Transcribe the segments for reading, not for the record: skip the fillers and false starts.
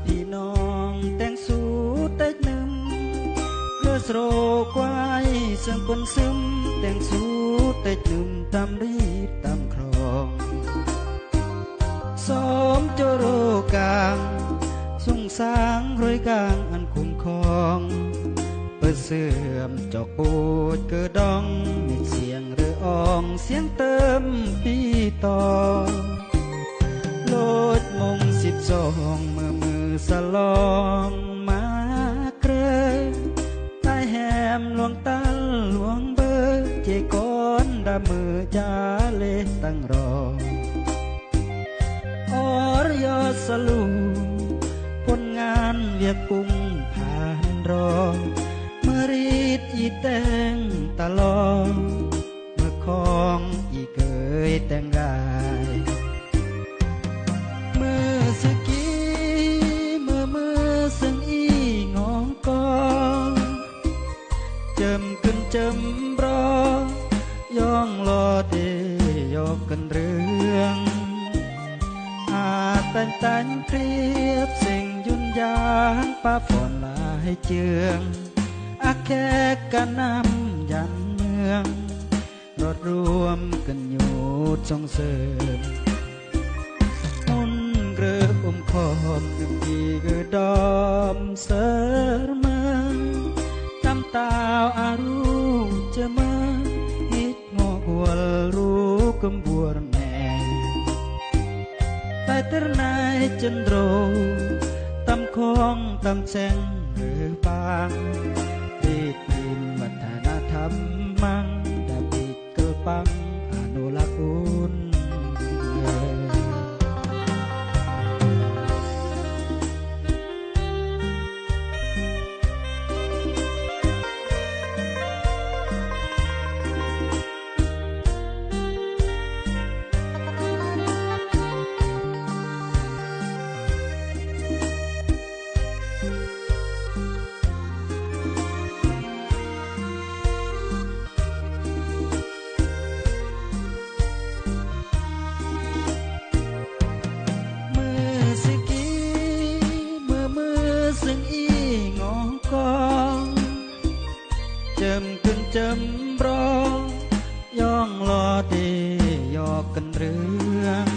พี่น้องแต่งสู้เต็กหนึ่งเพื่อสโรกไว้เสื่อมปนซึมแต่งสู้เต็กหนึ่งตามรีดตามครองสมโจโรกลางส่งสางรอยกลางอันคุ้มครองเปิดเสื่อมจอกปูดเกิดดองมีเสียงเรืออองเสียงเติมปีต่อโลดมง12มือสลองมาเกรใต้แหมหลวงตันหลวงเบอร์เจก้อนดามือจาเลตั้งรออรยอสลูผลงานเวียกกุ้งผ่านรอเมื่อรีดอีแตงตลอดเมื่อคองอีเกยแต่งกายเมื่อสกีเมื่อซึ่งอีงองกองเจิมขึ้นเจิมรอย่องรอเดยกกันเรื่องแต่งเปรียบสิ่งยุ่นยางป้าฝนลายเจืองอาแค่กันนำยันเมืองรถรวมกันอยู่ส่งเสริมมุนเรือคอมหนึ่งดีคือดอมเสรมาตำตาวอารูจะมาฮิตงอหัวรู้กำบัวแม่แต่เตอร์นายจันโรตำคองตำแสงหรือบางดีดดินวัฒนธรรมมังดาบิดเกิดปังอนุรักษ์อุ่นจำรอย่องรอเดยอกกันเรื่อง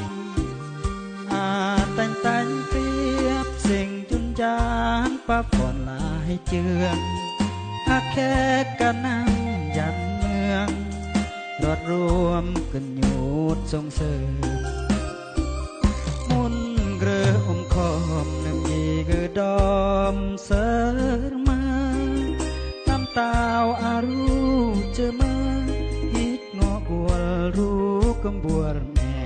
แต่งเปรียบสิ่งจุนจานป้าฝนลายเจืองอาแค่กันนั่งยันเมืองรถรวมกันอยู่ส่งเสริมมุนเรือคอมหนึ่งอีกดอมเสรมาตำตาวอารูจะมาฮิตงอกวัวรู้กำบัวแม่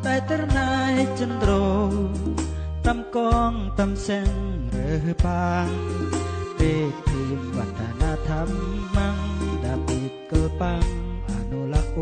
แต่เตอร์นายจันโรตำกองตำแสงเรือปางเด็กทีมวัฒนธรรมมังดาบิดเกิดปังอนุรักษ์